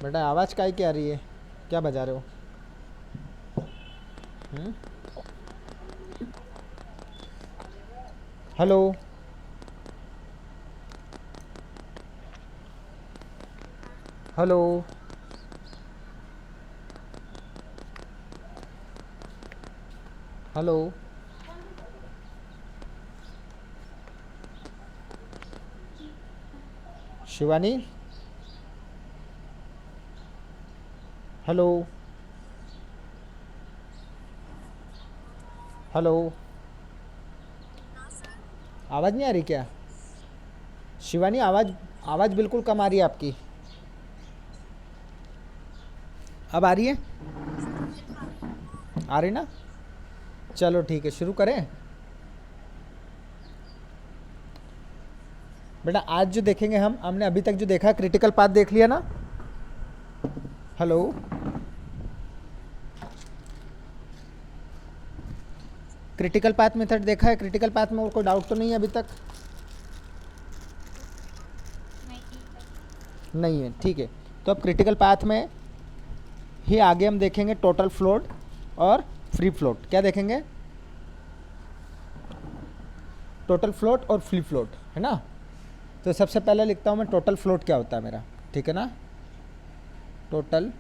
बेटा आवाज़ काय की आ रही है? क्या बजा रहे हो? हम्म? Hello. Hello. Hello. Shivani. Hello. Hello. आवाज़ नहीं आ रही क्या? शिवानी, आवाज़ आवाज़ बिल्कुल कम आ रही है आपकी। अब आ रही है? आ रही ना? चलो ठीक है, शुरू करें। बेटा आज जो देखेंगे हमने अभी तक जो देखा क्रिटिकल पाथ देख लिया ना। हेलो। क्रिटिकल पाथ मेथड देखा है? क्रिटिकल पाथ में और कोई डाउट तो नहीं है अभी तक? नहीं है, ठीक है। तो अब क्रिटिकल पाथ में ही आगे हम देखेंगे टोटल फ्लोट और फ्री फ्लोट। क्या देखेंगे? टोटल फ्लोट और फ्री फ्लोट, है ना। तो सबसे पहले लिखता हूँ मैं टोटल फ्लोट क्या होता है मेरा, ठीक है ना। टोटल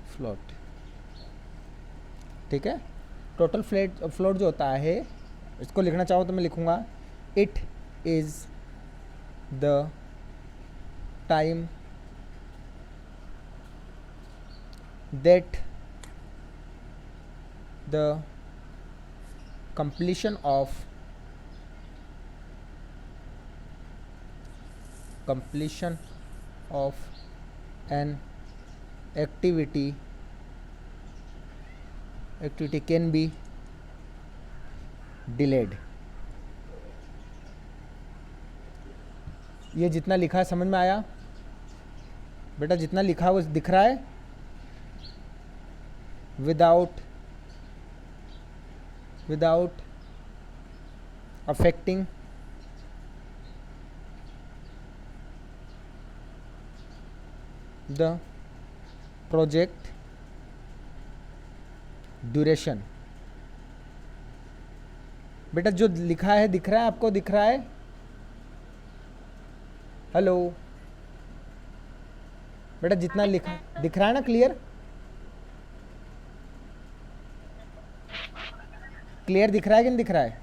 फ्लोट, ठीक है। टोटल फ्लोट जो होता है, इसको लिखना चाहूँ तो मैं लिखूँगा it is the time that the completion of an activity can be delayed। ये जितना लिखा है समझ में आया? बेटा जितना लिखा है वो दिख रहा है? Without affecting the project duration. बेटा जो लिखा है दिख रहा है आपको? दिख रहा है? हेलो बेटा, जितना लिखा दिख रहा है ना? क्लियर क्लियर दिख रहा है कि नहीं दिख रहा है?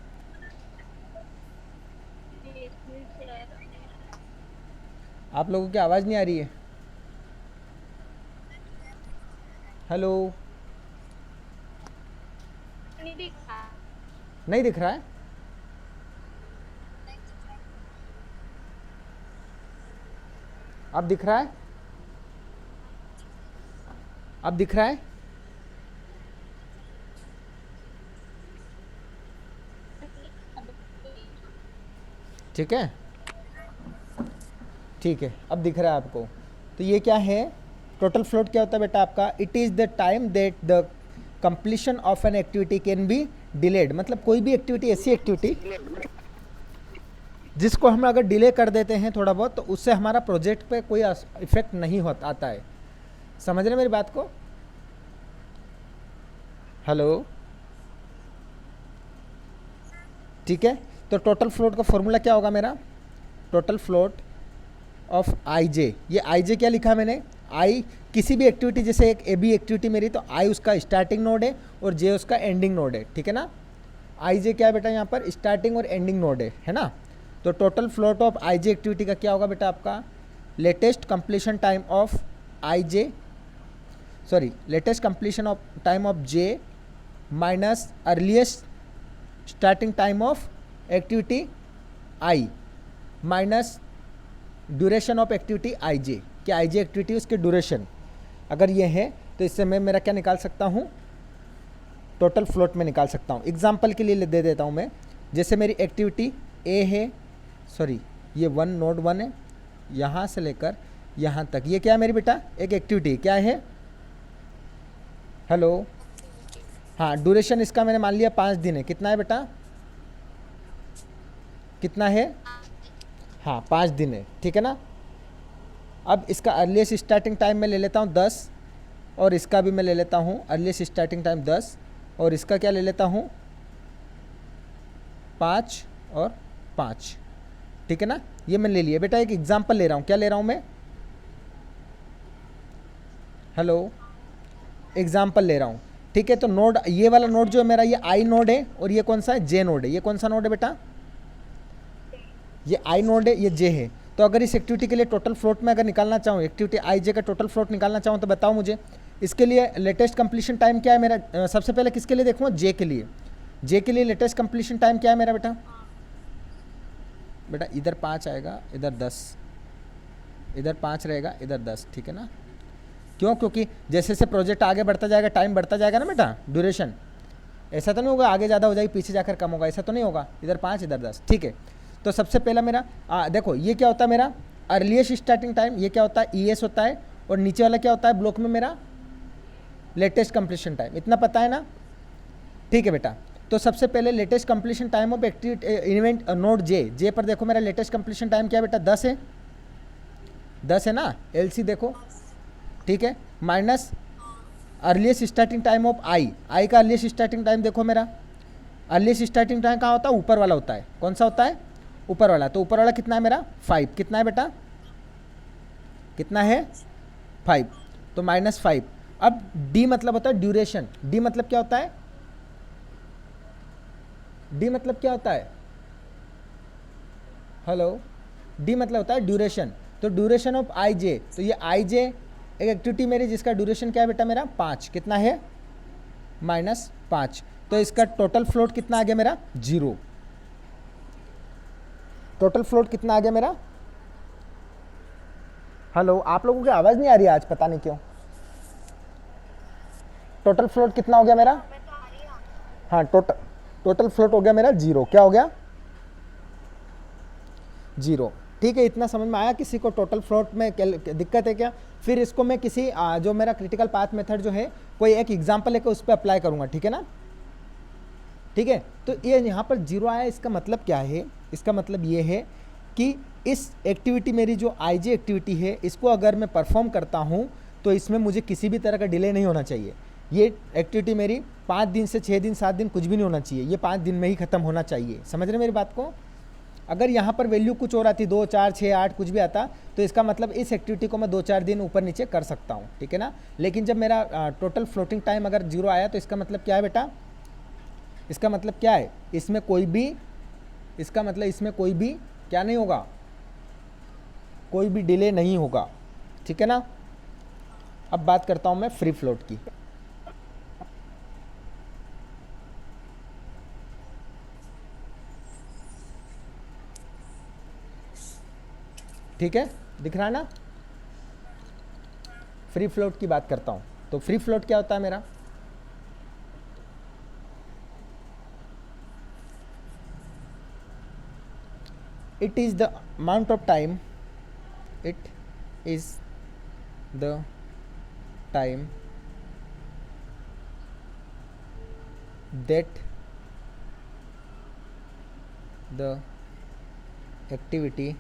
आप लोगों की आवाज़ नहीं आ रही है। हेलो। नहीं दिख रहा है? अब दिख रहा है? अब दिख रहा है? ठीक है, ठीक है, अब दिख रहा है आपको। तो ये क्या है? टोटल फ्लोट क्या होता है बेटा आपका? It is the time that the completion of an activity can be delayed. मतलब कोई भी एक्टिविटी, ऐसी एक्टिविटी जिसको हम अगर डिले कर देते हैं थोड़ा बहुत, तो उससे हमारा प्रोजेक्ट पे कोई इफेक्ट नहीं होता आता है। समझ रहे मेरी बात को? हेलो, ठीक है। तो टोटल फ्लोट का फॉर्मूला क्या होगा मेरा? टोटल फ्लोट ऑफ आई जे। ये आई जे क्या लिखा मैंने? आई किसी भी एक्टिविटी, जैसे एक ए बी एक्टिविटी मेरी, तो आई उसका स्टार्टिंग नोड है और जे उसका एंडिंग नोड है, ठीक है ना। आई जे क्या है बेटा? यहाँ पर स्टार्टिंग और एंडिंग नोड है ना। तो total float of I J activity का क्या होगा बेटा आपका? Latest completion time of I J, sorry, latest completion of time of J minus earliest starting time of activity I minus duration of activity I J. कि I J activity उसके duration अगर ये है, तो इससे मैं मेरा क्या निकाल सकता हूँ? टोटल फ्लोट में निकाल सकता हूँ। एग्जाम्पल के लिए दे देता हूँ मैं। जैसे मेरी एक्टिविटी ए है, सॉरी ये वन नोड वन है, यहाँ से लेकर यहाँ तक ये क्या है मेरी बेटा? एक एक्टिविटी क्या है? हेलो, हाँ, ड्यूरेशन इसका मैंने मान लिया 5 दिन है। कितना है बेटा? कितना है? हाँ 5 दिन है, ठीक है ना। अब इसका अर्लीस्ट स्टार्टिंग टाइम मैं ले लेता हूँ 10, और इसका भी मैं ले लेता हूँ अर्लीस्ट स्टार्टिंग टाइम 10, और इसका क्या ले लेता हूँ 5 और 5, ठीक है ना। ये मैं ले लिया बेटा, एक एग्जांपल ले रहा हूँ। क्या ले रहा हूँ मैं, हेलो, एग्जांपल ले रहा हूँ, ठीक है। तो नोड, ये वाला नोड जो है मेरा, ये आई नोड है, और ये कौन सा है, जे नोड है। ये कौन सा नोड है बेटा, ये आई नोड है, ये जे है। तो अगर इस एक्टिविटी के लिए टोटल फ्लोट में अगर निकालना चाहूँ, एक्टिविटी आई जे का टोटल फ्लोट निकालना चाहूँ, तो बताओ मुझे इसके लिए लेटेस्ट कंप्लीशन टाइम क्या है मेरा। सबसे पहले किसके लिए देखूँगा, जे के लिए। जे के लिए लेटेस्ट कंप्लीशन टाइम क्या है मेरा बेटा, बेटा इधर 5 आएगा, इधर 10, इधर 5 रहेगा, इधर 10, ठीक है ना। क्यों, क्योंकि जैसे जैसे प्रोजेक्ट आगे बढ़ता जाएगा, टाइम बढ़ता जाएगा ना बेटा, ड्यूरेशन, ऐसा तो नहीं होगा आगे ज़्यादा हो जाएगी पीछे जाकर कम होगा, ऐसा तो नहीं होगा। इधर 5 इधर 10, ठीक है। तो सबसे पहला मेरा देखो, ये क्या होता है मेरा अर्लीस्ट स्टार्टिंग टाइम, ये क्या होता है ES होता है, और नीचे वाला क्या होता है ब्लॉक में मेरा लेटेस्ट कंप्लीशन टाइम, इतना पता है ना, ठीक है बेटा। तो सबसे पहले latest completion time of activity event node J पर देखो, मेरा लेटेस्ट कंप्लीशन टाइम क्या है बेटा, 10 है, 10 है ना। LC देखो, ठीक है, minus earliest starting time of I का अर्लीस्ट स्टार्टिंग टाइम देखो मेरा, अर्लीस्ट स्टार्टिंग टाइम कहाँ होता है, ऊपर वाला होता है। कौन सा होता है, ऊपर वाला। तो ऊपर वाला कितना है मेरा 5, कितना है बेटा, कितना है 5, तो -5। अब डी मतलब होता है ड्यूरेशन, डी मतलब क्या होता है, डी मतलब क्या होता है, हेलो, डी मतलब होता है ड्यूरेशन। तो ड्यूरेशन ऑफ आई जे, तो ये आई जे एक एक्टिविटी मेरी जिसका ड्यूरेशन क्या है बेटा मेरा 5, कितना है -5। तो इसका टोटल फ्लोट कितना आ गया मेरा 0। टोटल फ्लोट कितना आ गया मेरा, हेलो, आप लोगों की आवाज़ नहीं आ रही है आज, पता नहीं क्यों। टोटल फ्लोट कितना हो गया मेरा, हाँ टोटल फ्लोट हो गया मेरा 0। क्या हो गया 0, ठीक है। इतना समझ में आया किसी को टोटल फ्लोट में दिक्कत है क्या। फिर इसको मैं किसी जो मेरा क्रिटिकल पाथ मेथड जो है, कोई एक एग्जांपल लेकर उस पर अप्लाई करूंगा, ठीक है ना, ठीक है। तो ये यहाँ पर 0 आया, इसका मतलब क्या है, इसका मतलब ये है कि इस एक्टिविटी मेरी जो IG एक्टिविटी है, इसको अगर मैं परफॉर्म करता हूँ तो इसमें मुझे किसी भी तरह का डिले नहीं होना चाहिए। ये एक्टिविटी मेरी 5 दिन से 6 दिन 7 दिन कुछ भी नहीं होना चाहिए, ये 5 दिन में ही ख़त्म होना चाहिए। समझ रहे मेरी बात को। अगर यहाँ पर वैल्यू कुछ और आती, 2 4 6 8 कुछ भी आता, तो इसका मतलब इस एक्टिविटी को मैं 2 4 दिन ऊपर नीचे कर सकता हूँ, ठीक है ना। लेकिन जब मेरा टोटल फ्लोटिंग टाइम अगर 0 आया, तो इसका मतलब क्या है बेटा, इसका मतलब क्या है, इसमें कोई भी, इसका मतलब इसमें कोई भी क्या नहीं होगा, कोई भी डिले नहीं होगा, ठीक है ना। अब बात करता हूं मैं फ्री फ्लोट की। ठीक है, दिख रहा है ना, फ्री फ्लोट की बात करता हूं। तो फ्री फ्लोट क्या होता है मेरा, it is the amount of time, it is the time that the activity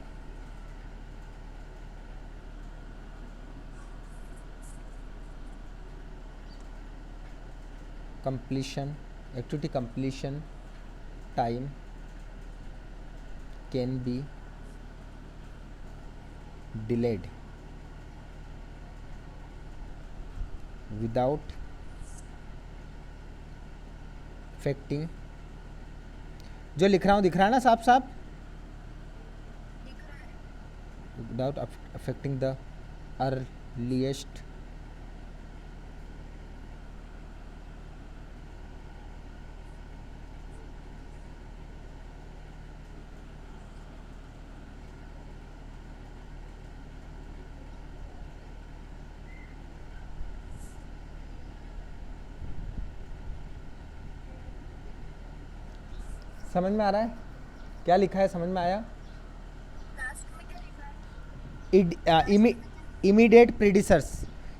completion, activity completion time can be delayed without affecting, जो लिख रहा हूँ दिख रहा है ना साफ साफ, without affecting the earliest समझ में आ रहा है क्या लिखा है, समझ में आया। इमीडिएट प्रीडिसर्स,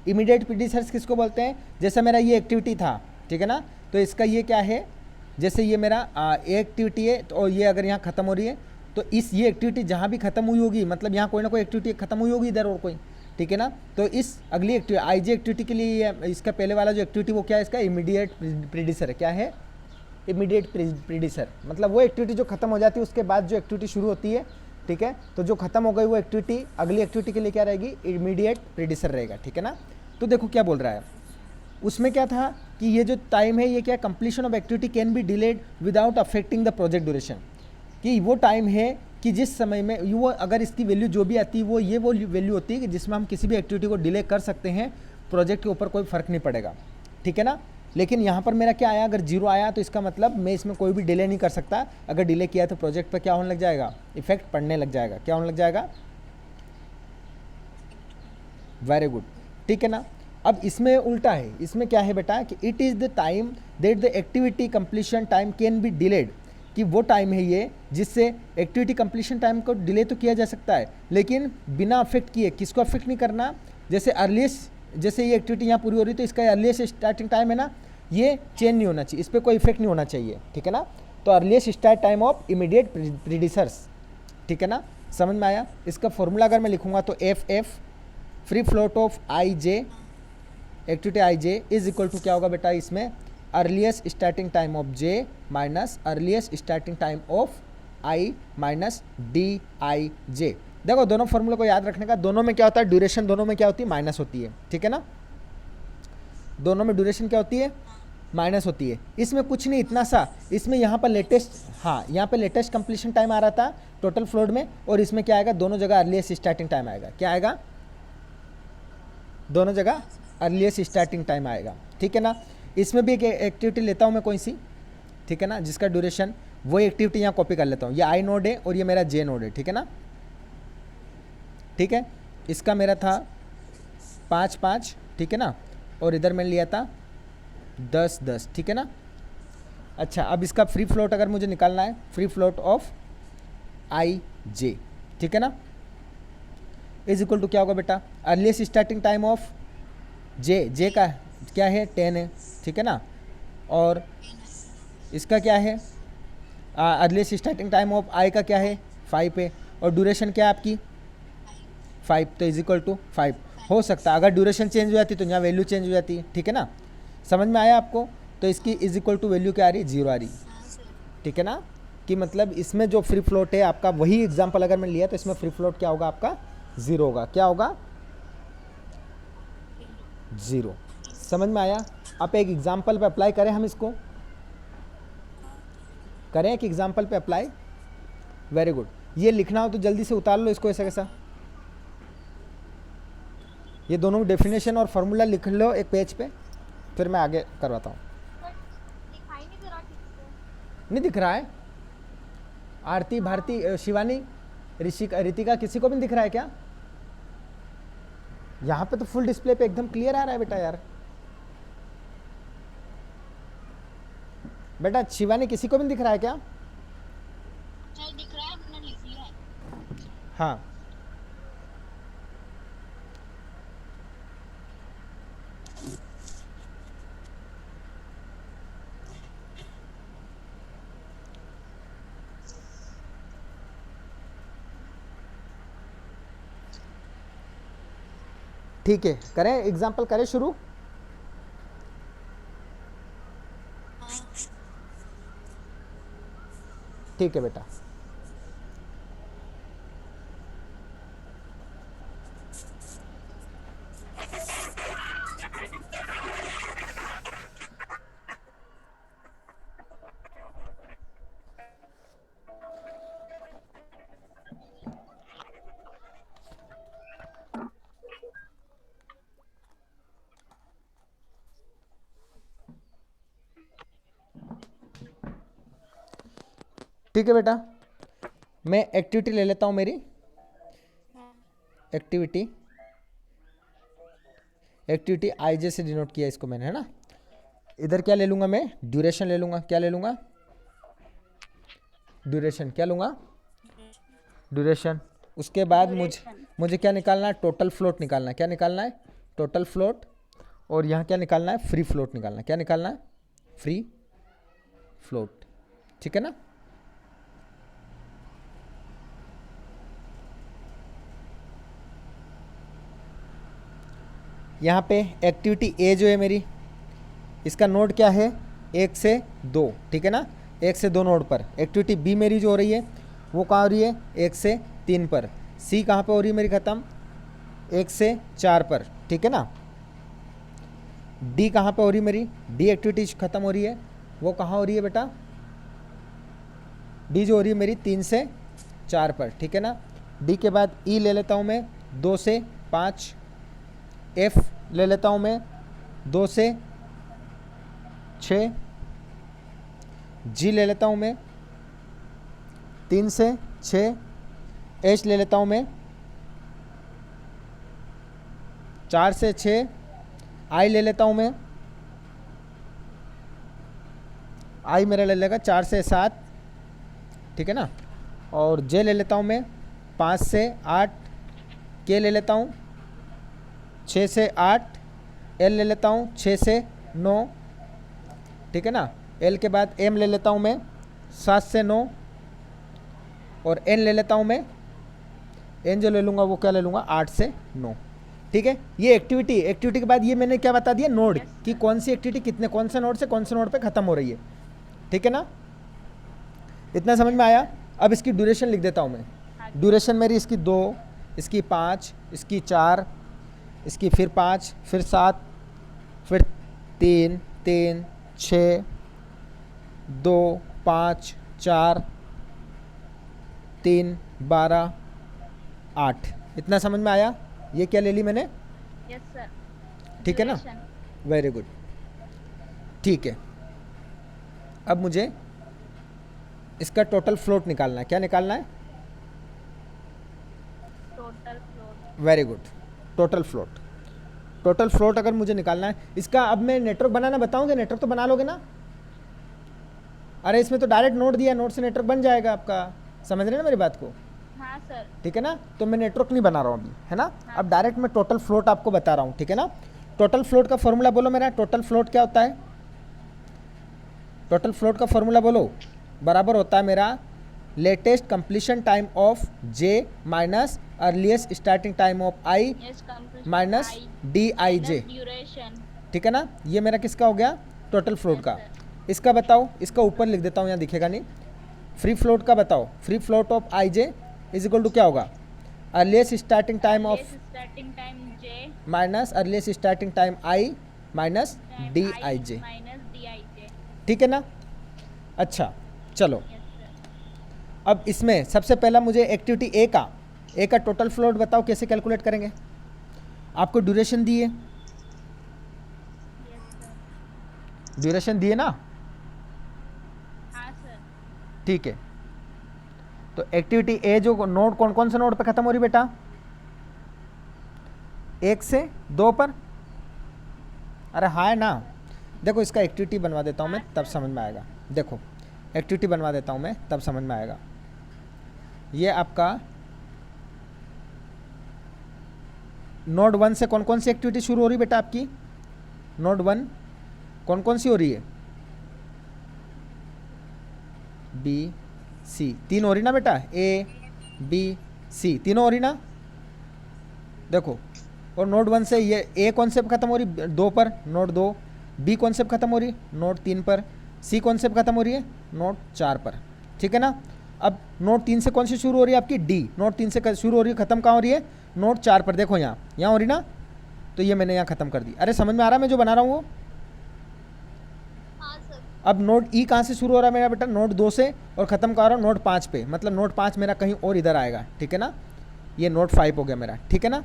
इमीडिएट प्रीडिसर्स किसको बोलते हैं, जैसे मेरा ये एक्टिविटी था, ठीक है ना, तो इसका ये क्या है, जैसे ये मेरा ये एक्टिविटी है, तो ये अगर यहाँ ख़त्म हो रही है, तो इस ये एक्टिविटी जहाँ भी ख़त्म हुई होगी, मतलब यहाँ कोई ना कोई एक्टिविटी ख़त्म हुई होगी इधर और कोई, ठीक है ना। तो इस अगली एक्टिविटी आई जे एक्टिविटी के लिए इसका पहले वाला जो एक्टिविटी वो क्या है, इसका इमीडिएट प्रीडिसर है। क्या है? इमीडिएट प्रीडिसर, मतलब वो एक्टिविटी जो खत्म हो जाती है उसके बाद जो एक्टिविटी शुरू होती है, ठीक है। तो जो खत्म हो गई वो एक्टिविटी अगली एक्टिविटी के लिए क्या रहेगी? इमीडिएट प्रीडिसर रहेगा, ठीक है ना। तो देखो क्या बोल रहा है उसमें, क्या था कि ये जो टाइम है ये क्या, completion of activity can be delayed without affecting the project duration, कि वो टाइम है कि जिस समय में वो अगर इसकी वैल्यू जो भी आती है वो ये वो वैल्यू होती है कि जिसमें हम किसी भी एक्टिविटी को डिले कर सकते हैं, प्रोजेक्ट के ऊपर कोई फ़र्क नहीं पड़ेगा, ठीक है ना। लेकिन यहाँ पर मेरा क्या आया, अगर जीरो आया तो इसका मतलब मैं इसमें कोई भी डिले नहीं कर सकता। अगर डिले किया तो प्रोजेक्ट पर क्या होने लग जाएगा? इफेक्ट पड़ने लग जाएगा। क्या होने लग जाएगा? वेरी गुड, ठीक है ना। अब इसमें उल्टा है, इसमें क्या है बेटा कि it is the time that the activity completion time can be delayed, कि वो टाइम है ये जिससे एक्टिविटी कंप्लीशन टाइम को डिले तो किया जा सकता है लेकिन बिना अफेक्ट किए। किसको अफेक्ट नहीं करना? जैसे अर्लीस्ट, जैसे ये एक्टिविटी यहाँ पूरी हो रही तो इसका अर्लीस्ट स्टार्टिंग टाइम है ना, ये चेंज नहीं होना चाहिए, इस पर कोई इफेक्ट नहीं होना चाहिए, ठीक है ना। तो earliest start time of immediate predecessors, ठीक है ना। समझ में आया? इसका फॉर्मूला अगर मैं लिखूंगा तो F free float of I J, activity I J is equal to क्या होगा बेटा इसमें? Earliest starting time of J minus earliest starting time of I minus D I J. देखो दोनों फॉर्मूले को याद रखने का, दोनों में क्या होता है? ड्यूरेशन दोनों में क्या होती है? माइनस होती है, ठीक है ना। दोनों में ड्यूरेशन क्या होती है? माइनस होती है। इसमें कुछ नहीं, इतना सा, इसमें यहाँ पर लेटेस्ट, हाँ यहाँ पे लेटेस्ट कंप्लीशन टाइम आ रहा था टोटल फ्लोट में, और इसमें क्या आएगा? दोनों जगह अर्लीस्ट स्टार्टिंग टाइम आएगा। क्या आएगा? दोनों जगह अर्लीस्ट स्टार्टिंग टाइम आएगा, ठीक है ना। इसमें भी एक एक्टिविटी लेता हूँ मैं कोई सी, ठीक है ना, जिसका ड्यूरेशन, वो एक्टिविटी यहाँ कॉपी कर लेता हूँ। ये आई नोड है और ये मेरा जे नोड है, ठीक है ना। ठीक है, इसका मेरा था 5-5, ठीक है ना, और इधर मैंने लिया था 10-10, ठीक है ना। अच्छा, अब इसका फ्री फ्लोट अगर मुझे निकालना है, free float of I J, ठीक है ना, इज इक्वल टू क्या होगा बेटा? अर्लीस्ट स्टार्टिंग टाइम ऑफ जे का क्या है? 10 है, ठीक है ना, और इसका क्या है? Earliest starting time of I का क्या है? 5 है, और ड्यूरेशन क्या है आपकी? 5, तो इज इक्वल टू 5 हो सकता है। अगर ड्यूरेशन चेंज हो जाती तो यहाँ वैल्यू चेंज हो जाती है, ठीक है ना। समझ में आया आपको? तो इसकी इज इक्वल टू वैल्यू क्या आ रही है? 0 आ रही, ठीक है ना। कि मतलब इसमें जो फ्री फ्लोट है आपका, वही एग्जाम्पल अगर मैं लिया तो इसमें फ्री फ्लोट क्या होगा आपका? 0 होगा। क्या होगा? 0। समझ में आया? आप एक एग्जाम्पल पे अप्लाई करें, हम इसको करें एक एग्जाम्पल पे अप्लाई। Very good. ये लिखना हो तो जल्दी से उतार लो इसको, ऐसा कैसा, ये दोनों डेफिनेशन और फार्मूला लिख लो एक पेज पे, फिर मैं आगे करवाता हूँ। नहीं दिख रहा है? आरती, भारती, शिवानी, ऋषिका, रितिका, किसी को भी नहीं दिख रहा है क्या? यहाँ पे तो फुल डिस्प्ले पे एकदम क्लियर आ रहा है बेटा यार। बेटा शिवानी, किसी को भी नहीं दिख रहा है क्या? दिख रहा है, मैंने लिख लिया है। हाँ, ठीक है, करें एग्जाम्पल, करें शुरू। ठीक है बेटा। ठीक है बेटा, मैं एक्टिविटी ले लेता हूँ मेरी। एक्टिविटी आई जे से डिनोट किया इसको मैंने, है ना। इधर क्या ले लूँगा मैं? ड्यूरेशन ले लूँगा। क्या ले लूँगा? ड्यूरेशन। क्या लूँगा? ड्यूरेशन। उसके बाद मुझे क्या निकालना है? टोटल फ्लोट निकालना है। क्या निकालना है? Total float. और यहाँ क्या निकालना है? फ्री फ्लोट निकालना है। क्या निकालना है? फ्री फ्लोट, ठीक है ना। यहाँ पे एक्टिविटी ए जो है मेरी, इसका नोड क्या है 1 से 2, ठीक है ना, 1 से 2 नोड पर। एक्टिविटी बी मेरी जो हो रही है वो कहाँ हो रही है 1 से 3 पर। सी कहाँ पे हो रही है मेरी ख़त्म 1 से 4 पर, ठीक है ना। डी कहाँ पे हो रही है मेरी, डी एक्टिविटी ख़त्म हो रही है वो कहाँ हो रही है बेटा, डी जो हो रही है मेरी 3 से 4 पर, ठीक है ना। डी के बाद ई ले लेता हूँ मैं 2 से 5, एफ ले लेता हूँ मैं 2 से 6, जी ले लेता हूँ मैं 3 से 6, एच ले लेता हूँ मैं 4 से 6, आई ले लेता हूँ मैं, आई मेरा ले लेगा 4 से 7, ठीक है ना। और जे ले लेता हूँ मैं 5 से 8, के ले लेता हूँ 6 से 8, एल ले लेता हूँ 6 से 9, ठीक है ना। एल के बाद एम ले लेता हूँ मैं 7 से 9, और एन ले लेता हूँ मैं, एन जो ले लूँगा वो क्या ले लूँगा 8 से 9, ठीक है। ये एक्टिविटी के बाद ये मैंने क्या बता दिया नोड कि कौन सी एक्टिविटी कितने कौन से नोड से कौन से नोड पे ख़त्म हो रही है, ठीक है ना। इतना समझ में आया। अब इसकी ड्यूरेशन लिख देता हूँ मैं। ड्यूरेशन मेरी इसकी 2, इसकी 5, इसकी 4, इसकी फिर 5, फिर 7, फिर 3, 3, 6, 2, 5, 4, 3, 12, 8। इतना समझ में आया। ये क्या ले ली मैंने, यस सर। ठीक है ना, वेरी गुड, ठीक है। अब मुझे इसका टोटल फ्लोट निकालना है। क्या निकालना है, total float. Very good, total float. Total float अगर मुझे निकालना है इसका, अब मैं नेटवर्क बनाना बताऊंगा, नेटवर्क तो बना लोगे ना। अरे इसमें तो डायरेक्ट नोड दिया, नोड से नेटवर्क बन जाएगा आपका, समझ रहे हैं ना मेरी बात को, हाँ सर। ठीक है ना। तो मैं नेटवर्क नहीं बना रहा हूँ अभी, है ना। अब डायरेक्ट मैं टोटल फ्लोट आपको बता रहा हूँ, ठीक है ना। टोटल फ्लोट का फॉर्मूला बोलो मेरा, टोटल फ्लोट क्या होता है, टोटल फ्लोट का फॉर्मूला बोलो। बराबर होता है मेरा latest completion time of J minus earliest starting time of I minus D I J, duration, ठीक है ना। ये मेरा किसका हो गया टोटल फ्लोट का। इसका बताओ, इसका ऊपर लिख देता हूँ, यहाँ दिखेगा नहीं। फ्री फ्लोट का बताओ, free float of I J is equal to क्या होगा, earliest starting time of starting time J minus earliest starting time I minus D I J, minus D I J, ठीक है ना। अच्छा चलो, यस सर। अब इसमें सबसे पहला मुझे एक्टिविटी ए का टोटल फ्लोट बताओ कैसे कैलकुलेट करेंगे। आपको ड्यूरेशन दी है, यस सर। ड्यूरेशन दी है ना, हाँ सर। ठीक है। तो एक्टिविटी ए जो नोड कौन कौन से नोड पे खत्म हो रही बेटा, 1 से 2 पर। अरे हाँ है ना, देखो इसका एक्टिविटी बनवा देता हूँ मैं तब समझ में आएगा। देखो एक्टिविटी बनवा देता हूँ मैं तब समझ में आएगा। ये आपका नोड 1 से कौन कौन सी एक्टिविटी शुरू हो रही बेटा आपकी, नोड 1 कौन कौन सी हो रही है, बी सी, 3 हो रही ना बेटा, ए बी सी तीनों हो रही ना। देखो, और नोड 1 से ये ए कॉन्सेप्ट खत्म हो रही 2 पर, नोड 2, बी कॉन्सेप्ट खत्म हो रही नोड 3 पर, सी कॉन्सेप्ट खत्म हो रही है नोड 4 पर, ठीक है ना। अब नोड 3 से कौन सी शुरू हो रही है आपकी, डी। नोड 3 से शुरू हो रही है, खत्म कहाँ हो रही है, नोड 4 पर। देखो यहाँ हो रही ना, तो ये मैंने यहाँ खत्म कर दी। अरे समझ में आ रहा है मैं जो बना रहा हूँ वो। हाँ सर। अब नोड ई कहाँ से शुरू हो रहा है मेरा बेटा, नोड 2 से, और ख़त्म कर रहा हूँ नोड 5 पे, मतलब नोड 5 मेरा कहीं और इधर आएगा, ठीक है ना। ये नोड 5 हो गया मेरा, ठीक है ना।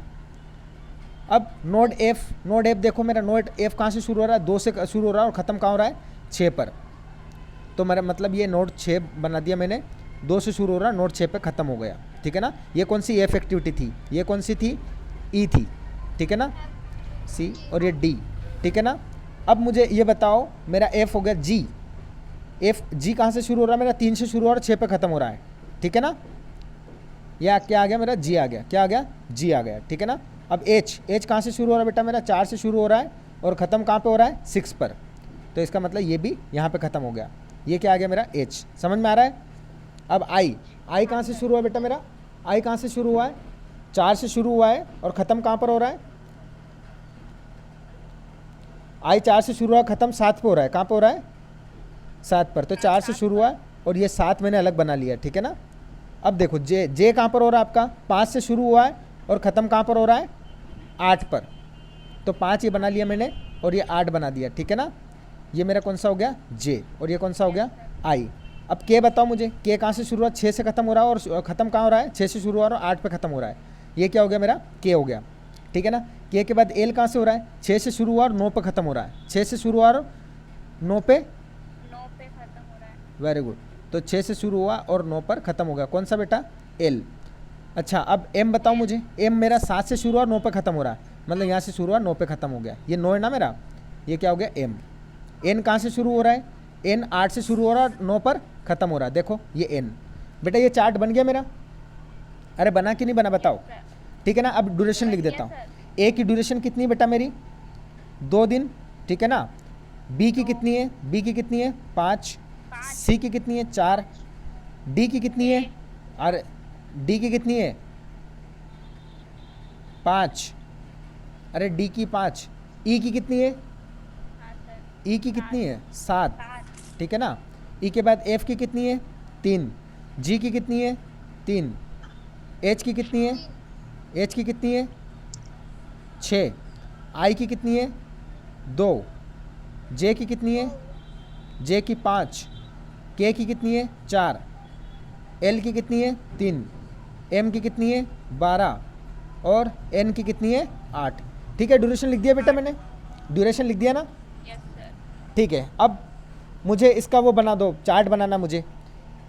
अब नोड एफ देखो मेरा नोड एफ कहाँ से शुरू हो रहा है, 2 से शुरू हो रहा है और ख़त्म कहाँ हो रहा है 6 पर। तो मेरा मतलब ये नोड 6 बना दिया मैंने, 2 से शुरू हो रहा है नोड 6 पे ख़त्म हो गया, ठीक है ना। ये कौन सी एफ एक्टिविटी थी, ये कौन सी थी, ई थी, ठीक है ना, सी, और ये डी, ठीक है ना। अब मुझे ये बताओ मेरा एफ हो गया जी, एफ जी कहाँ से शुरू हो रहा है मेरा, 3 से शुरू हो रहा है 6 पे ख़त्म हो रहा है, ठीक है ना। या क्या आ गया मेरा, जी आ गया, क्या आ गया, जी आ गया, ठीक है ना। अब एच कहाँ से शुरू हो रहा है बेटा मेरा, 4 से शुरू हो रहा है और ख़त्म कहाँ पे हो रहा है 6 पर। तो इसका मतलब ये भी यहाँ पे ख़त्म हो गया। ये क्या आ गया मेरा एच, समझ में आ रहा है। अब आई कहाँ से शुरू हुआ बेटा मेरा, आई कहाँ से शुरू हुआ है, 4 से शुरू हुआ है और ख़त्म कहाँ पर हो रहा है, आई 4 से शुरू हुआ ख़त्म 7 पे हो रहा है, कहाँ पे हो रहा है 7 पर, तो 4 से शुरू हुआ और ये 7 मैंने अलग बना लिया, ठीक है ना। अब देखो जे जे कहाँ पर हो रहा है आपका 5 से शुरू हुआ है और ख़त्म कहाँ पर हो रहा है 8 पर, तो 5 ये बना लिया मैंने और ये 8 बना दिया, ठीक है ना। ये मेरा कौन सा हो गया जे और ये कौन सा हो गया आई। अब के बताओ मुझे, के कहाँ से शुरू हुआ 6 से ख़त्म हो रहा है और ख़त्म कहाँ हो रहा है 6 से शुरू हो रहा है और 8 पे ख़त्म हो रहा है, ये क्या हो गया मेरा के हो गया, ठीक है ना। के बाद एल कहाँ से हो रहा है 6 से शुरू हुआ और 9 पे ख़त्म हो रहा है, 6 से शुरू हुआ और 9 पे खत्म हो रहा है। वेरी गुड, तो 6 से शुरू हुआ और 9 पर ख़त्म हो गया, कौन सा बेटा एल। अच्छा अब एम बताओ मुझे, एम मेरा 7 से शुरू हुआ और 9 पे ख़त्म हो रहा है, मतलब यहाँ से शुरू हुआ 9 पे ख़त्म हो गया, ये 9 है ना मेरा, ये क्या हो गया एम। एन कहाँ से शुरू हो रहा है, एन 8 से शुरू हो रहा है 9 पर ख़त्म हो रहा है, देखो ये एन। बेटा ये चार्ट बन गया मेरा, अरे बना कि नहीं बना बताओ, ठीक है ना। अब ड्यूरेशन लिख देता हूँ, ए की ड्यूरेशन कितनी है बेटा मेरी 2 दिन, ठीक है ना। बी की कितनी है, बी की कितनी है 5, सी की कितनी है 4, डी की कितनी है और डी की कितनी है 5, अरे डी की 5, ई की कितनी है, हाँ सर। ई की कितनी है 7, 5 ठीक है ना। ई के बाद एफ की कितनी है 3, जी की कितनी है 3, एच की कितनी है, एच की कितनी है 6, आई की कितनी है 2, जे की कितनी है, जे की 5, के की कितनी है 4, एल की कितनी है 3, एम की कितनी है 12 और एन की कितनी है 8, ठीक है। ड्यूरेशन लिख दिया बेटा मैंने, ड्यूरेशन लिख दिया ना, यस सर। ठीक है। अब मुझे इसका वो बना दो, चार्ट बनाना मुझे,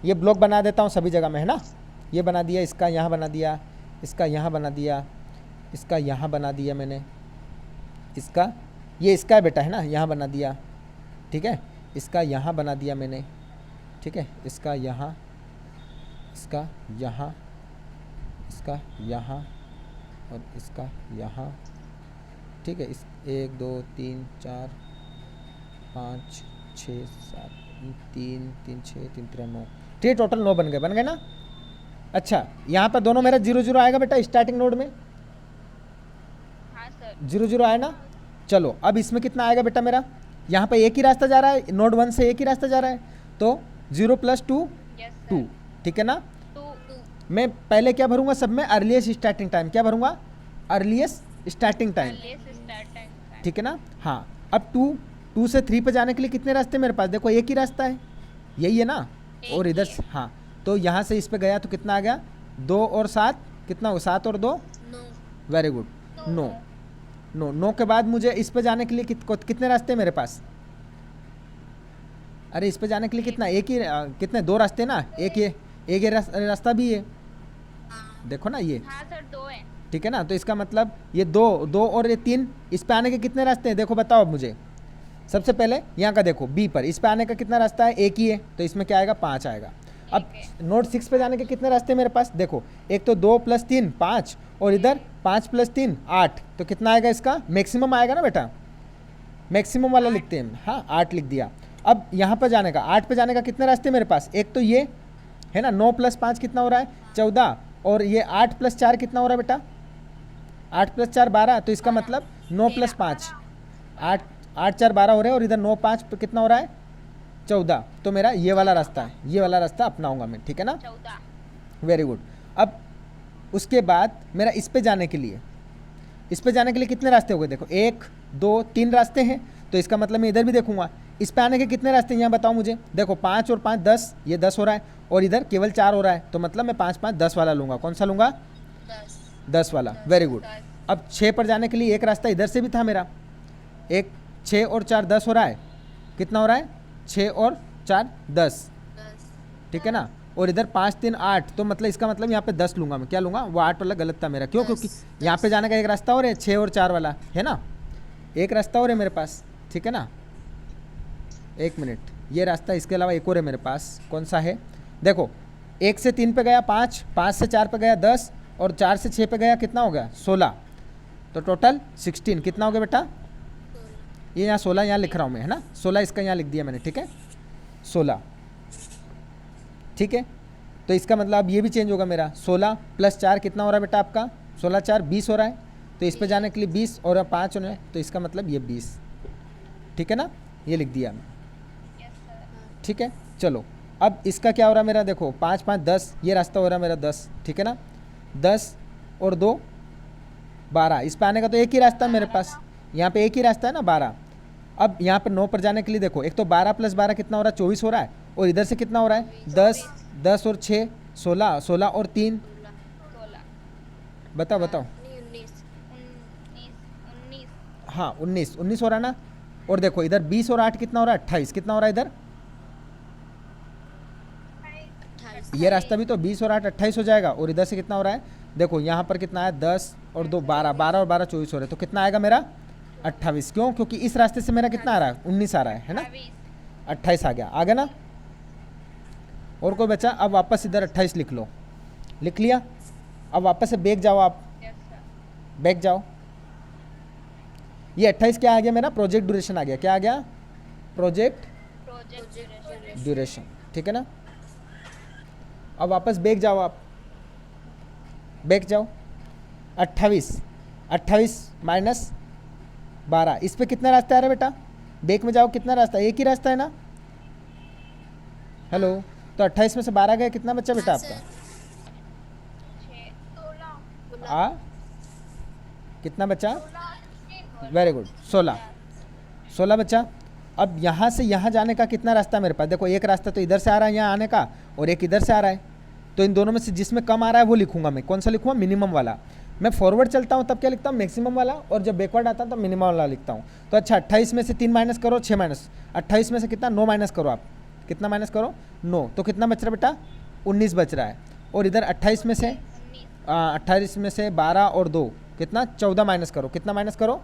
ये ब्लॉक बना देता हूँ सभी जगह में, है ना। ये बना दिया, इसका यहाँ बना दिया, इसका यहाँ बना दिया, इसका यहाँ बना दिया मैंने, इसका ये इसका है बेटा, है ना, यहाँ बना दिया, ठीक है। इसका यहाँ बना दिया मैंने, ठीक है, इसका यहाँ, इसका यहाँ, इसका यहाँ और इसका यहाँ, ठीक है। इस 1 2 3 4 5 6 7 3 3 6 3 3 9, ठीक है, टोटल 9 बन गए ना। अच्छा यहाँ पर दोनों मेरा 0 0 आएगा बेटा, स्टार्टिंग नोड में हाँ सर। 0 0 आया ना। चलो अब इसमें कितना आएगा बेटा मेरा, यहाँ पे एक ही रास्ता जा रहा है, नोड 1 से एक ही रास्ता जा रहा है, तो 0 + 2 यस 2, सर। ठीक है ना। 2 मैं पहले क्या भरूंगा सब में, अर्लीस्ट स्टार्टिंग टाइम, क्या भरूंगा earliest starting time, earliest start time. ठीक है ना। हाँ अब 2 से 3 पे जाने के लिए कितने रास्ते मेरे पास, देखो एक ही रास्ता है, यही है ना। एक और ही इधर है। हाँ, तो यहाँ से इस पे गया तो कितना आ गया 2 और 7, कितना हो 7 और 2, 9 वेरी गुड 9। 9 के बाद मुझे इस पे जाने के लिए कितने रास्ते हैं मेरे पास, अरे इस पे जाने के लिए कितना, एक ही कितने 2 रास्ते ना, एक ये रास्ता भी है, देखो ना ये, हाँ सर 2 है। ठीक है ना। तो इसका मतलब ये 2 और ये 3, इस पे आने के कितने रास्ते हैं देखो बताओ अब मुझे। सबसे पहले यहाँ का देखो बी पर, इस पे आने का कितना रास्ता है, एक ही है, तो इसमें क्या आएगा 5 आएगा। अब नोड 6 पे जाने के कितने रास्ते हैं मेरे पास, देखो एक तो 2 + 3 5 और इधर 5 + 3 8, तो कितना आएगा इसका मैक्सिमम आएगा ना बेटा, मैक्सिमम वाला लिखते हैं, हाँ 8 लिख दिया। अब यहाँ पर जाने का 8 पे जाने का कितने रास्ते मेरे पास, एक तो ये है ना, 9 + 5 कितना हो रहा है 14, और ये 8 + 4 कितना हो रहा है बेटा, 8 + 4 12, तो इसका मतलब 9 + 5 8 8 4 12 हो रहे हैं, और इधर 9 5 पे कितना हो रहा है 14, तो मेरा ये वाला रास्ता है, ये वाला रास्ता अपनाऊंगा मैं, ठीक है ना। 14 वेरी गुड। अब उसके बाद मेरा इस पे जाने के लिए, इस पे जाने के लिए कितने रास्ते हो गए, देखो 1 2 3 रास्ते हैं, तो इसका मतलब मैं इधर भी देखूंगा इस पे आने के कितने रास्ते हैं, यहाँ बताओ मुझे, देखो 5 और 5 10, ये 10 हो रहा है, और इधर केवल 4 हो रहा है, तो मतलब मैं 5 5 10 वाला लूँगा, कौन सा लूँगा 10 10 वाला, वेरी गुड। 10 अब 6 पर जाने के लिए एक रास्ता इधर से भी था मेरा, एक 6 और 4 10 हो रहा है, कितना हो रहा है 6 और 4 10, 10 ठीक है ना। और इधर 5 3 8, तो मतलब इसका मतलब यहाँ पे 10 लूँगा मैं, क्या लूँगा, वो 8 वाला गलत था मेरा, क्यों, क्योंकि यहाँ पे जाने का एक रास्ता और है 6 और 4 वाला, है ना, एक रास्ता और है मेरे पास, ठीक है ना। एक मिनट, ये रास्ता, इसके अलावा एक और है मेरे पास, कौन सा है, देखो 1 से 3 पे गया 5, 5 से 4 पे गया 10, और 4 से 6 पे गया कितना हो गया 16, तो टोटल 16, कितना हो गया बेटा, ये यहाँ 16 यहाँ लिख रहा हूँ मैं, है ना, 16 इसका यहाँ लिख दिया मैंने, ठीक है 16, ठीक है। तो इसका मतलब ये भी चेंज होगा मेरा, 16 + 4 कितना हो रहा है बेटा आपका, 16 4 20 हो रहा है, तो इस पे जाने के लिए 20 और 5 होना है, तो इसका मतलब ये 20, ठीक है ना, ये लिख दिया मैं। Yes sir. ठीक है, चलो अब इसका क्या हो रहा है मेरा, देखो 5 5 10, ये रास्ता हो रहा है मेरा 10, ठीक है ना, 10 और 2 12, इस पे आने का तो एक ही रास्ता है मेरे पास, यहाँ पे एक ही रास्ता है ना 12। अब यहाँ पे 9 पर जाने के लिए देखो, एक तो 12 + 12 कितना हो रहा है, 24 हो रहा है, और इधर से कितना हो रहा है 10, 10 और 6 16, 16 और 3, 16 बताओ बताओ, 19 19 हाँ 19 19 हो रहा है ना, और देखो इधर 20 और 8 कितना हो रहा है 28, कितना हो रहा है इधर, 28 ये रास्ता भी तो 20 और 8 28 हो जाएगा, और इधर से कितना हो रहा है, देखो यहाँ पर कितना है 10 और 2 12, 12 और 12 24 हो रहे हैं, तो कितना आएगा मेरा 28, क्यों, क्योंकि इस रास्ते से मेरा कितना आ रहा है 19 आ रहा है ना, 28 आ गया ना, और कोई बचा, अब वापस इधर 28 लिख लो, लिख लिया, अब वापस से बैक जाओ आप, यस सर। बैक जाओ, ये 28 क्या आ गया मेरा, प्रोजेक्ट ड्यूरेशन आ गया, क्या आ गया, प्रोजेक्ट प्रोजेक्ट ड्यूरेशन, ठीक है ना। अब वापस बैक जाओ आप, बैक जाओ, 28 28 माइनस 12, इस पे कितना रास्ता आ रहा है बेटा, बैक में जाओ, कितना रास्ता, एक ही रास्ता है ना, हेलो, तो 28 में से 12 गए, कितना बच्चा बेटा आपका, 16 आ कितना बचा, वेरी गुड 16 16 बच्चा। अब यहाँ से यहाँ जाने का कितना रास्ता है मेरे पास, देखो एक रास्ता तो इधर से आ रहा है यहाँ आने का, और एक इधर से आ रहा है, तो इन दोनों में से जिसमें कम आ रहा है वो लिखूंगा मैं, कौन सा लिखूंगा, मिनिमम वाला। मैं फॉरवर्ड चलता हूँ तब क्या लिखता हूँ, मैक्सिमम वाला, और जब बैकवर्ड आता हूँ तो मिनिमम वाला लिखता हूँ। तो अच्छा 28 में से 3 माइनस करो, 6 माइनस, 28 में से कितना 9 माइनस करो आप, कितना माइनस करो 9, तो कितना बच रहा है बेटा 19 बच रहा है, और इधर 28 में से 28 में से 12 और 2 कितना 14 माइनस करो, कितना माइनस करो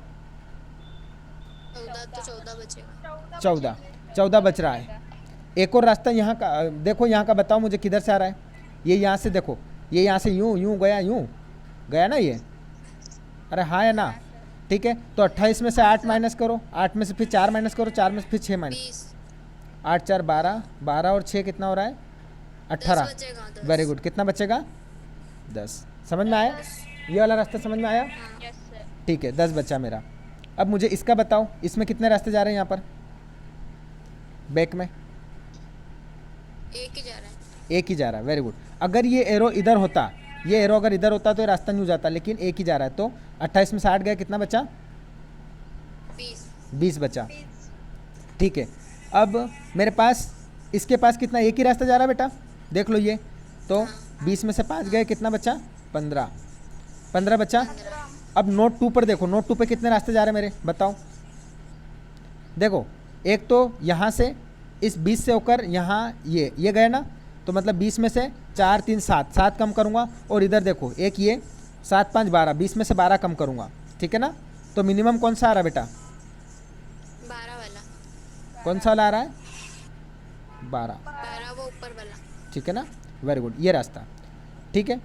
14 तो 14 बचेगा। 14 बच रहा है। एक और रास्ता यहाँ का देखो, यहाँ का बताओ मुझे किधर से आ रहा है, ये यहाँ से देखो, ये यहाँ से यूँ यूँ गया, यूँ गया ना ये, अरे हाँ है ना, ठीक है, तो 28 में से 8 माइनस करो, 8 में से फिर 4 माइनस करो, 4 में से फिर 6 माइनस, 20 8 4 12, 12 और 6 कितना हो रहा है 18, बचेगा 10। वेरी गुड, कितना बचेगा 10, समझ में आया, ये वाला रास्ता समझ में आया, यस सर। ठीक है 10 बचा मेरा। अब मुझे इसका बताओ, इसमें कितने रास्ते जा रहे हैं यहाँ पर बैक में, एक ही जा रहा है। एक ही जा रहा है, वेरी गुड। अगर ये एरो इधर होता, ये एरो अगर इधर होता तो ये रास्ता नहीं हो जाता, लेकिन एक ही जा रहा है, तो 28 में से 8 गए, कितना बचा 20 बचा, ठीक है। अब मेरे पास इसके पास कितना, एक ही रास्ता जा रहा है बेटा, देख लो ये, तो 20 में से 5 गए, कितना बचा 15 बचा। अब नोट 2 पर देखो, नोट 2 पे कितने रास्ते जा रहे हैं मेरे, बताओ, देखो एक तो यहाँ से इस 20 से होकर यहाँ ये गए ना, तो मतलब 20 में से 4 3 7 7 कम करूँगा, और इधर देखो एक ये 7 5 12, 20 में से 12 कम करूँगा, ठीक है ना, तो मिनिमम कौन सा आ रहा है बेटा, 12 वाला। कौन सा वाला आ रहा है 12, 12 वो ऊपर वाला। ठीक है ना, वेरी गुड, ये रास्ता, ठीक है।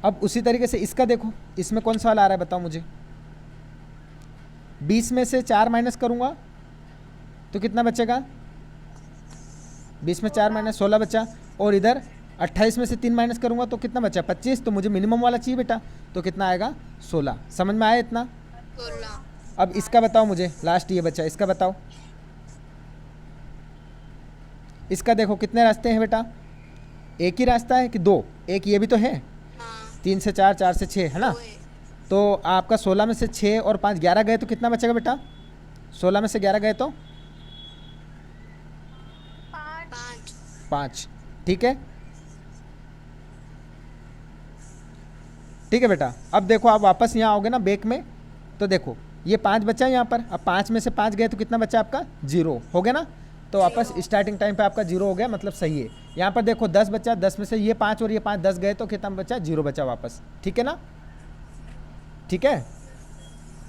अब उसी तरीके से इसका देखो, इसमें कौन सा वाला आ रहा है बताओ मुझे, 20 में से 4 माइनस करूँगा तो कितना बचेगा, 20 में 4 माइनस 16 बचा, और इधर 28 में से 3 माइनस करूँगा तो कितना बचा 25, तो मुझे मिनिमम वाला चाहिए बेटा, तो कितना आएगा 16, समझ में आया इतना। 16 अब इसका बताओ मुझे, लास्ट ये बचा, इसका बताओ, इसका देखो कितने रास्ते हैं बेटा, एक ही रास्ता है कि 2, एक ये भी तो है, हाँ 3 से 4 4 से 6 है ना, वो है। तो आपका 16 में से 6 और 5 11 गए, तो कितना बचेगा बेटा, 16 में से 11 गए तो 5, ठीक है, ठीक है बेटा। अब देखो आप वापस यहाँ आओगे ना बैक में, तो देखो ये 5 बचा है यहाँ पर, अब 5 में से 5 गए तो कितना बचा आपका 0 हो गया ना, तो वापस स्टार्टिंग टाइम पे आपका 0 हो गया, मतलब सही है। यहाँ पर देखो 10 बचा, 10 में से ये 5 और ये 5 10 गए तो कितना बचा 0 बचा वापस, ठीक है ना, ठीक है,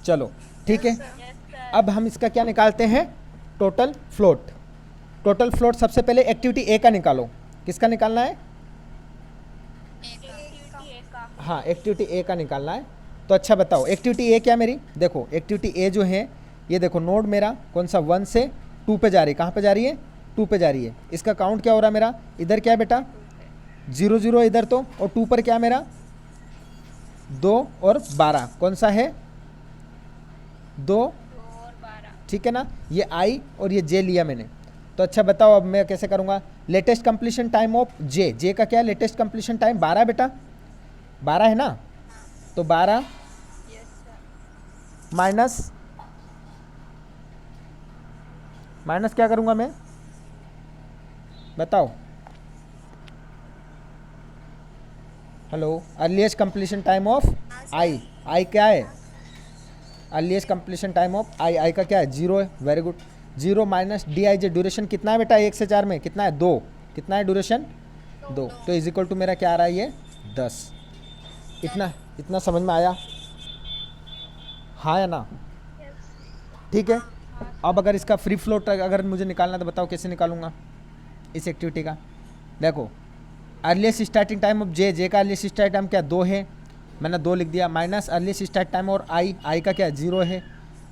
चलो ठीक है। Yes sir. अब हम इसका क्या निकालते हैं, टोटल फ्लोट। टोटल फ्लोट सबसे पहले एक्टिविटी ए का निकालो, किसका निकालना है, एक्टिविटी ए का। हाँ एक्टिविटी ए का निकालना है। तो अच्छा बताओ एक्टिविटी ए क्या मेरी, देखो एक्टिविटी ए जो है ये देखो नोड मेरा कौन सा 1 से 2 पे जा रही है, कहाँ पे जा रही है 2 पे जा रही है। इसका काउंट क्या हो रहा है मेरा, इधर क्या है बेटा 0 0 इधर तो, और 2 पर क्या मेरा 2 और 12, कौन सा है 2, 2 और 12। ठीक है ना, ये आई और ये जे लिया मैंने। तो अच्छा बताओ अब मैं कैसे करूँगा, latest completion time of J, J का क्या है लेटेस्ट कंप्लीशन टाइम 12 बेटा, 12 है ना, तो 12 माइनस माइनस क्या करूँगा मैं, बताओ, hello, earliest completion time of I, I क्या है, earliest completion time of I, I का क्या है 0 है, very good, 0 minus D I J, duration कितना है बेटा 1 से 4 में, कितना है 2, कितना है ड्यूरेशन 2, तो इज इक्वल टू मेरा क्या आ रहा है ये 10। इतना इतना समझ में आया, हाँ या ना, ठीक है। अब अगर इसका फ्री फ्लोट अगर मुझे निकालना तो बताओ कैसे निकालूंगा इस एक्टिविटी का। देखो earliest starting time of J, J का अर्लीस्ट स्टार्ट टाइम क्या 2 है, मैंने 2 लिख दिया, माइनस अर्लीस्ट स्टार्ट टाइम और आई, आई का क्या 0 है,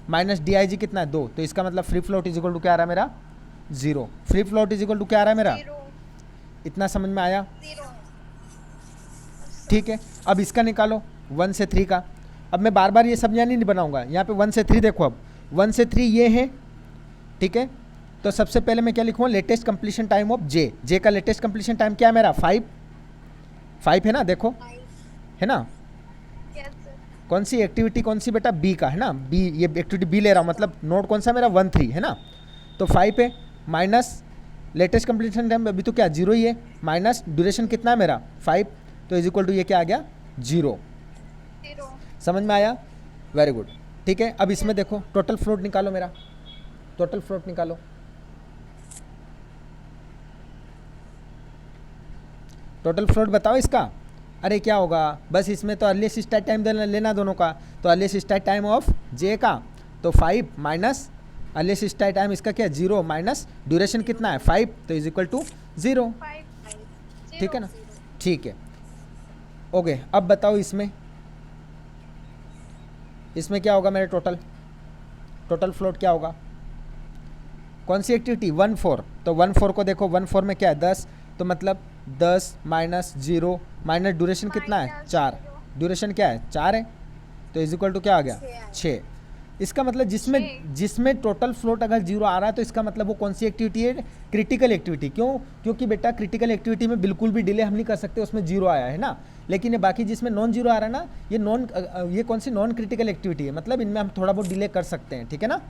माइनस डी आई जी कितना है 2, तो इसका मतलब free float is equal to क्या आ रहा है मेरा 0, free float is equal to क्या आ रहा है मेरा, इतना समझ में आया, ठीक है। अब इसका निकालो 1 से 3 का, अब मैं बार बार ये सब नहीं बनाऊंगा, यहाँ पे 1 से 3 देखो, अब 1 से 3 ये है, ठीक है। तो सबसे पहले मैं क्या लिखूँगा, latest completion time of J, J का लेटेस्ट कंप्लीशन टाइम क्या है मेरा 5 है ना, देखो है ना, कौन सी एक्टिविटी कौन सी बेटा बी का है ना, बी, ये एक्टिविटी बी ले रहा हूँ, मतलब नोट कौन सा मेरा 1 3 है ना, तो 5 है, माइनस लेटेस्ट कंप्लीशन टाइम अभी तो क्या 0 ही है, माइनस ड्यूरेशन कितना है मेरा 5, तो इज इक्वल टू ये क्या आ गया 0, समझ में आया, वेरी गुड, ठीक है। अब इसमें देखो टोटल फ्लोट निकालो मेरा, टोटल फ्लोट निकालो, टोटल फ्लोट बताओ इसका, अरे क्या होगा, बस इसमें तो अर्लीस्ट स्टार्ट टाइम लेना दोनों का, तो अर्लीस्ट स्टार्ट टाइम ऑफ जे का तो 5 माइनस अर्लीस्ट स्टार्ट टाइम इसका क्या 0 माइनस ड्यूरेशन कितना है 5, तो इज इक्वल टू 0, ठीक है ना, ठीक है, ओके। अब बताओ इसमें इसमें क्या होगा मेरा टोटल फ्लोट क्या होगा, कौन सी एक्टिविटी 1 4, तो 1 4 को देखो 1 4 में क्या है 10, तो मतलब 10 माइनस 0 माइनस ड्यूरेशन कितना है 4, ड्यूरेशन क्या है 4 है, तो इज इक्वल टू क्या आ गया 6। इसका मतलब जिसमें टोटल फ्लोट अगर 0 आ रहा है तो इसका मतलब वो कौन सी एक्टिविटी है, क्रिटिकल एक्टिविटी, क्यों, क्योंकि बेटा क्रिटिकल एक्टिविटी में बिल्कुल भी डिले हम नहीं कर सकते, उसमें 0 आया है ना, लेकिन ये बाकी जिसमें नॉन 0 आ रहा है ना, ये कौन सी नॉन क्रिटिकल एक्टिविटी है, मतलब इनमें हम थोड़ा बहुत डिले कर सकते हैं, ठीक है ना,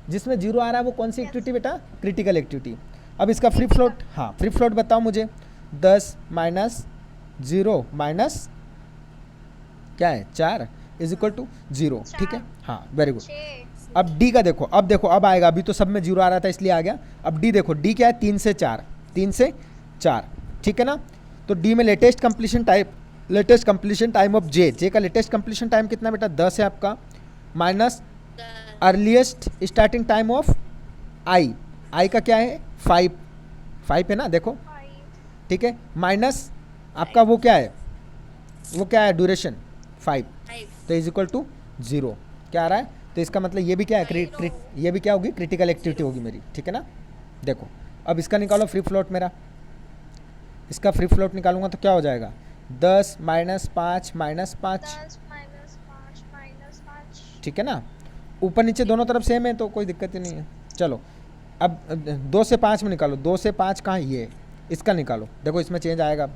जिसमें 0 आ रहा है वो कौन सी एक्टिविटी बेटा, क्रिटिकल एक्टिविटी। अब इसका फ्री फ्लोट, हाँ फ्री फ्लोट बताओ मुझे, 10 माइनस 0 माइनस क्या है 4 इज इक्वल टू 0, ठीक है, हाँ वेरी गुड। अब डी का देखो, अब आएगा, अभी तो सब में 0 आ रहा था इसलिए आ गया, अब डी देखो, डी क्या है 3 से 4, ठीक है ना, तो डी में latest completion time of J, J का लेटेस्ट कंप्लीशन टाइम कितना बेटा 10 है आपका, minus earliest starting time of I, I का क्या है 5 है ना, देखो ठीक है, माइनस आपका वो क्या है ड्यूरेशन 5, तो इज इक्वल टू 0 क्या आ रहा है, तो इसका मतलब ये भी क्या है ये भी क्या होगी क्रिटिकल एक्टिविटी होगी मेरी, ठीक है ना। देखो अब इसका निकालो फ्री फ्लोट मेरा, इसका फ्री फ्लोट निकालूंगा तो क्या हो जाएगा 10 माइनस 5 माइनस 5, ठीक है ना, ऊपर नीचे दोनों तरफ सेम है तो कोई दिक्कत ही नहीं है। चलो अब 2 से 5 में निकालो, 2 से 5 कहाँ ये, इसका निकालो, देखो इसमें चेंज आएगा,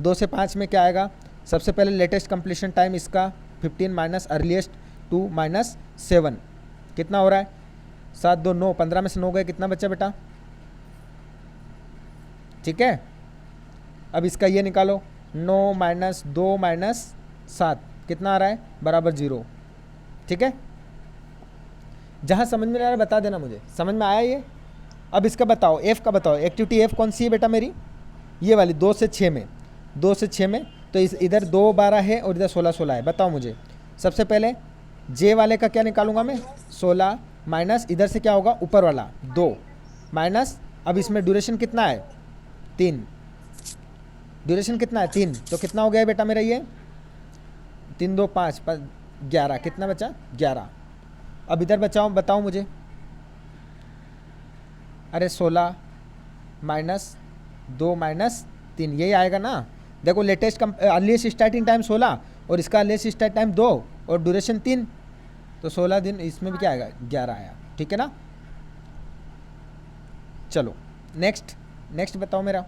2 से 5 में क्या आएगा, सबसे पहले लेटेस्ट कंप्लीशन टाइम इसका 15 माइनस अर्लीस्ट 2 माइनस 7 कितना हो रहा है 7 2 9, 15 में से 9 गए, कितना बचा बेटा, ठीक है। अब इसका ये निकालो 9 माइनस 2 माइनस 7 कितना आ रहा है बराबर 0, ठीक है। जहाँ समझ में आ रहा है बता देना मुझे, समझ में आया ये। अब इसका बताओ एफ का बताओ, एक्टिविटी एफ कौन सी है बेटा मेरी, ये वाली 2 से 6 में, 2 से 6 में, तो इधर 2 12 है और इधर 16 16 है। बताओ मुझे सबसे पहले जे वाले का क्या निकालूंगा मैं 16 माइनस इधर से क्या होगा ऊपर वाला 2 माइनस, अब इसमें ड्यूरेशन कितना है 3, ड्यूरेशन कितना है 3, तो कितना हो गया बेटा मेरा ये 3 2 5 11, कितना बचा 11। अब इधर बचाओ बताओ मुझे, अरे 16 माइनस 2 माइनस 3 यही आएगा ना। देखो लेटेस्ट अर्लीस्ट स्टार्टिंग टाइम 16 और इसका अर्लीस्ट स्टार्ट टाइम 2 और ड्यूरेशन 3, तो 16 दिन इसमें भी क्या आएगा 11 आया, ठीक है ना। चलो नेक्स्ट बताओ मेरा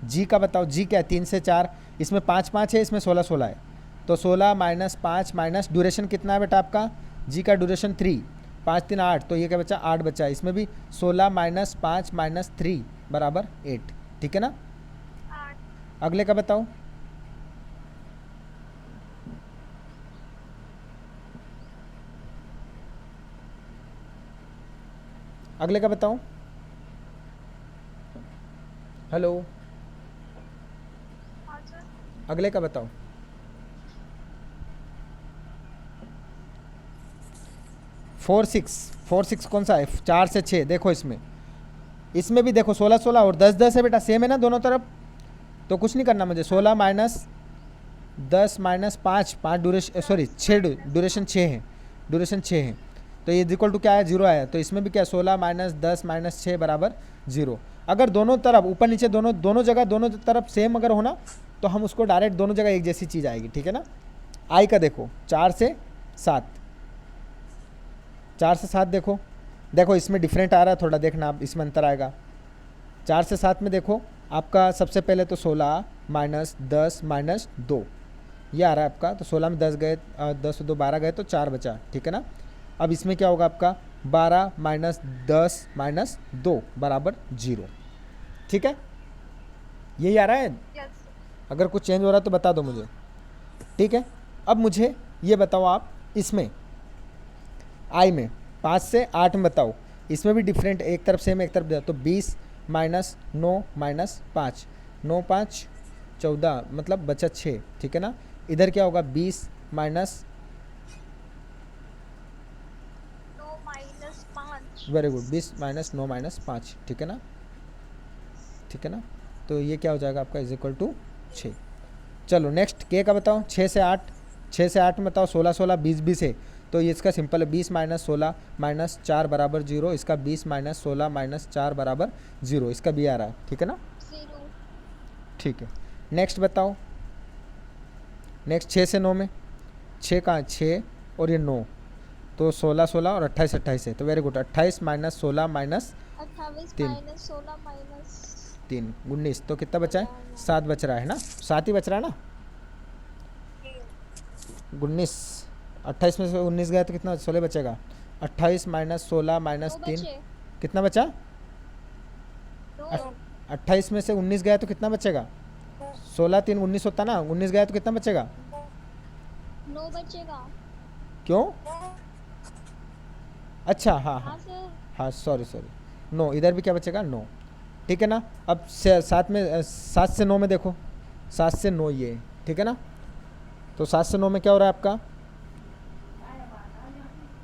जी का बताओ। जी क्या है, 3 से 4, इसमें 5 5 है, इसमें 16 16 है, तो 16 माइनस 5 माइनस ड्यूरेशन कितना है बेटा आपका, जी का ड्यूरेशन 3, 5 3 8, तो ये क्या बचा 8 बचा। इसमें भी 16 माइनस 5 माइनस 3 बराबर 8, ठीक है ना। अगले का बताओ। अगले का बताओ। हेलो, अगले का बताओ। 4 6 कौन सा है, 4 से 6, देखो इसमें भी देखो 16 16 और 10 10 है बेटा, सेम है ना दोनों तरफ, तो कुछ नहीं करना मुझे। 16 minus 10 minus 5 duration, sorry 6 duration 6 है, ड्यूरेशन 6 है, तो ये इक्वल टू क्या है 0 आया। तो इसमें भी क्या 16 माइनस 10 माइनस 6 बराबर 0। अगर दोनों तरफ ऊपर नीचे दोनों जगह दोनों तरफ सेम अगर होना तो हम उसको डायरेक्ट दोनों जगह एक जैसी चीज़ आएगी, ठीक है ना। आई का देखो 4 से 7, 4 से 7 देखो इसमें डिफरेंट आ रहा है थोड़ा, देखना आप इसमें अंतर आएगा। 4 से 7 में देखो आपका सबसे पहले तो 16 माइनस 10 माइनस 2 ये आ रहा है आपका, तो 16 में 10 गए, 10 2 12 गए तो 4 बचा, ठीक है ना। अब इसमें क्या होगा आपका 12 माइनस 10 माइनस 2 बराबर 0, ठीक है। यही आ रहा है। अगर कुछ चेंज हो रहा है तो बता दो मुझे, ठीक है। अब मुझे ये बताओ आप इसमें आई में 5 से 8 में बताओ, इसमें भी डिफरेंट, एक तरफ सेम एक तरफ, तो 20 माइनस 9 माइनस 5, 9 5 14 मतलब बचा 6, ठीक है ना। इधर क्या होगा 20 minus, very good, 20 minus 9 minus 5, ठीक है ना, ठीक है ना। तो ये क्या हो जाएगा आपका इज इक्वल टू 6। चलो नेक्स्ट के का बताओ। 6 से 8, 6 से 8 में बताओ 16 16 20 20 है, तो ये इसका सिंपल है 20 माइनस 16 माइनस 4 बराबर 0, इसका 20 माइनस 16 माइनस 4 बराबर 0, इसका भी आ रहा है, ठीक है ना, ठीक है। नेक्स्ट बताओ। नेक्स्ट 6 से 9 में, 6 कहाँ है 6 और ये 9, तो 16 16 और 28 28 है, तो वेरी गुड, 28 माइनस 16 माइनस 3 3 19, तो कितना बचा है 7 बच रहा है ना, 7 ही बच रहा है ना। 19, 28 में से 19 गया तो कितना 16 बचेगा, 28 माइनस 16 माइनस 3 कितना बचा, 28 में से 19 गया तो कितना बचेगा, 16 3 19 होता ना, 19 गया तो कितना बचेगा 9 बचेगा। क्यों, अच्छा हाँ हाँ हाँ सॉरी 9, इधर भी क्या बचेगा 9, ठीक है ना। अब 7 में 7 से 9 में देखो, 7 से 9 ये, ठीक है ना, तो 7 से 9 में क्या हो रहा है आपका,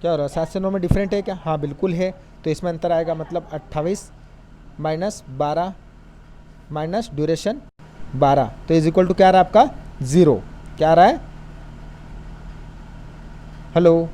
क्या हो रहा है 7 से 9 में डिफरेंट है क्या, हाँ बिल्कुल है, तो इसमें अंतर आएगा, मतलब 28 माइनस 12 माइनस ड्यूरेशन 12, तो इज इक्वल टू क्या आ रहा है आपका 0, क्या आ रहा है, हेलो